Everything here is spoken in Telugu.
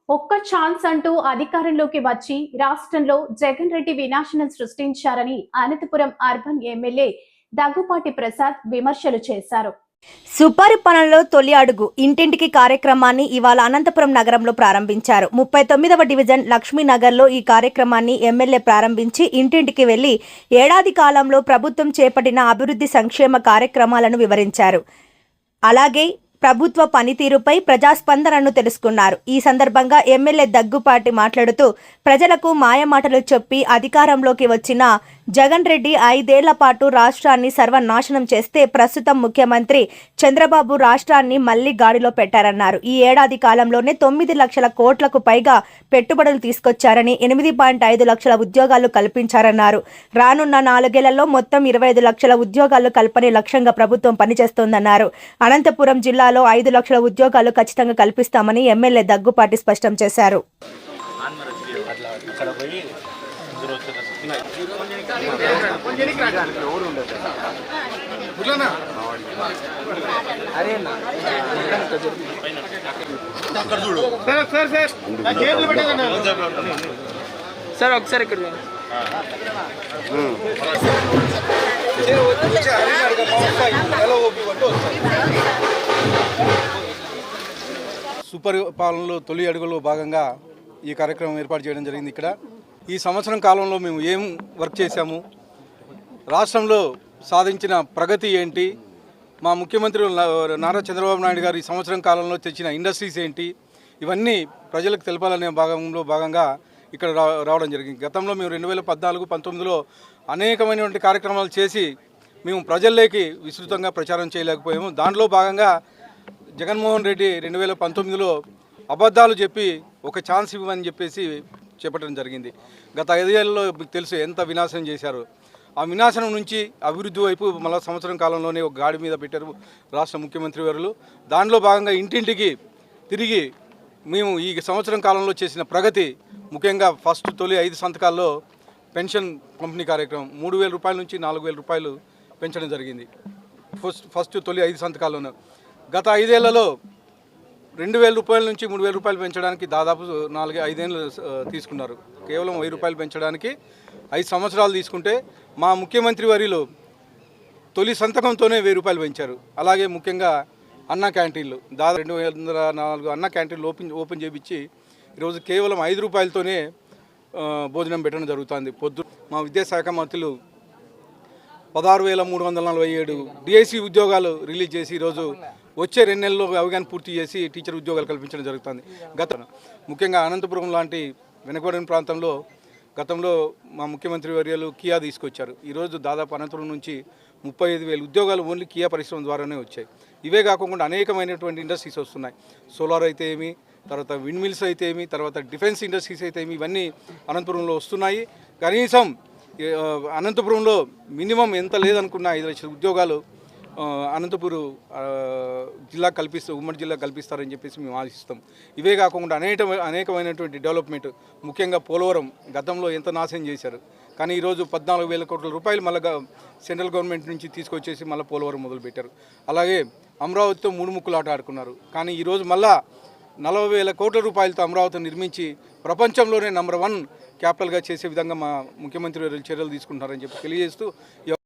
ఒక్క ఛాన్స్ అంటూ అధికారంలోకి వచ్చి రాష్ట్రంలో జగన్ రెడ్డి వినాశనం సృష్టించారని అనంతపురం అర్బన్ ఎమ్మెల్యే దగ్గుపాటి ప్రసాద్ విమర్శలు చేశారు. సుపరిపాలనలో తొలి అడుగు ఇంటింటికి కార్యక్రమాన్ని ఇవాళ అనంతపురం నగరంలో ప్రారంభించారు. 39వ డివిజన్ లక్ష్మీనగర్లో ఈ కార్యక్రమాన్ని ఎమ్మెల్యే ప్రారంభించి ఇంటింటికి వెళ్లి ఏడాది కాలంలో ప్రభుత్వం చేపట్టిన అభివృద్ధి సంక్షేమ కార్యక్రమాలను వివరించారు. అలాగే ప్రభుత్వ పనితీరుపై ప్రజాస్పందనను తెలుసుకున్నారు. ఈ సందర్భంగా ఎమ్మెల్యే దగ్గుపాటి మాట్లాడుతూ ప్రజలకు మాయమాటలు చెప్పి అధికారంలోకి వచ్చిన జగన్ రెడ్డి 5 ఏళ్ల పాటు రాష్ట్రాన్ని సర్వనాశనం చేస్తే ప్రస్తుతం ముఖ్యమంత్రి చంద్రబాబు రాష్ట్రాన్ని మళ్లీ గాడిలో పెట్టారన్నారు. ఈ ఏడాది కాలంలోనే 9 లక్షల కోట్లకు పైగా పెట్టుబడులు తీసుకొచ్చారని 8.5 లక్షల ఉద్యోగాలు కల్పించారన్నారు. రానున్న 4 ఏళ్లలో మొత్తం 25 లక్షల ఉద్యోగాలు కల్పనే లక్ష్యంగా ప్రభుత్వం పనిచేస్తోందన్నారు. అనంతపురం జిల్లాలో 5 లక్షల ఉద్యోగాలు ఖచ్చితంగా కల్పిస్తామని ఎమ్మెల్యే దగ్గుపాటి స్పష్టం చేశారు. సార్ ఒకసారి ఇక్కడ సుపరిపాలనలో తొలి అడుగులో భాగంగా ఈ కార్యక్రమం ఏర్పాటు చేయడం జరిగింది. ఇక్కడ ఈ సంవత్సరం కాలంలో మేము ఏం వర్క్ చేశాము, రాష్ట్రంలో సాధించిన ప్రగతి ఏంటి, మా ముఖ్యమంత్రి నారా చంద్రబాబు నాయుడు గారు ఈ సంవత్సరం కాలంలో తెచ్చిన ఇండస్ట్రీస్ ఏంటి, ఇవన్నీ ప్రజలకు తెలపాలనే భాగంగా ఇక్కడ రావడం జరిగింది. గతంలో మేము 2014-19లో అనేకమైనటువంటి కార్యక్రమాలు చేసి మేము ప్రజల్లోకి విస్తృతంగా ప్రచారం చేయలేకపోయాము. దాంట్లో భాగంగా జగన్మోహన్ రెడ్డి 2019లో అబద్ధాలు చెప్పి ఒక ఛాన్స్ ఇవ్వమని చెప్పేసి చేపట్టడం జరిగింది. గత 5 ఏళ్లలో మీకు తెలుసు ఎంత వినాశనం చేశారు. ఆ వినాశనం నుంచి అభివృద్ధి వైపు మళ్ళీ సంవత్సరం కాలంలోనే ఒక గాడి మీద పెట్టారు రాష్ట్ర ముఖ్యమంత్రి వారు. దానిలో భాగంగా ఇంటింటికి తిరిగి మేము ఈ సంవత్సరం కాలంలో చేసిన ప్రగతి, ముఖ్యంగా ఫస్ట్ తొలి 5 సంతకాల్లో పెన్షన్ పంపిణీ కార్యక్రమం 3,000 రూపాయల నుంచి 4,000 రూపాయలు పెంచడం జరిగింది. ఫస్ట్ తొలి 5 సంతకాల్లోనూ గత 5 ఏళ్లలో 2,000 రూపాయల నుంచి 3,000 రూపాయలు పెంచడానికి దాదాపు 4-5 ఏళ్ళు తీసుకున్నారు. కేవలం 1,000 రూపాయలు పెంచడానికి 5 సంవత్సరాలు తీసుకుంటే మా ముఖ్యమంత్రి వర్యులు తొలి సంతకంతోనే 1,000 రూపాయలు పెంచారు. అలాగే ముఖ్యంగా అన్న క్యాంటీన్లు దాదాపు 204 అన్న క్యాంటీన్లు ఓపెన్ చేయించి ఈరోజు కేవలం 5 రూపాయలతోనే భోజనం పెట్టడం జరుగుతుంది. మా విద్యాశాఖ మంత్రులు 16,347 డిఐసి ఉద్యోగాలు రిలీజ్ చేసి ఈరోజు వచ్చే 2 నెలల్లో అవగాహన పూర్తి చేసి టీచర్ ఉద్యోగాలు కల్పించడం జరుగుతుంది. ముఖ్యంగా అనంతపురం లాంటి వెనుకబడిన ప్రాంతంలో గతంలో మా ముఖ్యమంత్రి వర్యాలు కియా తీసుకొచ్చారు. ఈరోజు దాదాపు అనంతపురం నుంచి 35,000 ఉద్యోగాలు ఓన్లీ కియా పరిశ్రమ ద్వారానే వచ్చాయి. ఇవే కాకుండా అనేకమైనటువంటి ఇండస్ట్రీస్ వస్తున్నాయి. సోలార్ అయితే ఏమి, తర్వాత విండ్ మిల్స్ అయితే ఏమి, తర్వాత డిఫెన్స్ ఇండస్ట్రీస్ అయితే ఏమి, ఇవన్నీ అనంతపురంలో వస్తున్నాయి. కనీసం అనంతపురంలో మినిమం ఎంత లేదనుకున్నా 5 లక్షల ఉద్యోగాలు అనంతపురం జిల్లా ఉమ్మడి జిల్లా కల్పిస్తారని చెప్పేసి మేము ఆశిస్తాం. ఇవే కాకుండా అనేకమైనటువంటి డెవలప్మెంట్, ముఖ్యంగా పోలవరం గతంలో ఎంత నాశనం చేశారు, కానీ ఈరోజు 14,000 కోట్ల రూపాయలు మళ్ళీ సెంట్రల్ గవర్నమెంట్ నుంచి తీసుకొచ్చేసి మళ్ళీ పోలవరం మొదలుపెట్టారు. అలాగే అమరావతితో 3 ముక్కులు ఆట ఆడుకున్నారు. కానీ ఈరోజు మళ్ళా 40,000 కోట్ల రూపాయలతో అమరావతిని నిర్మించి ప్రపంచంలోనే నంబర్ 1 క్యాపిటల్గా చేసే విధంగా మా ముఖ్యమంత్రి చర్యలు తీసుకుంటున్నారని చెప్పి తెలియజేస్తూ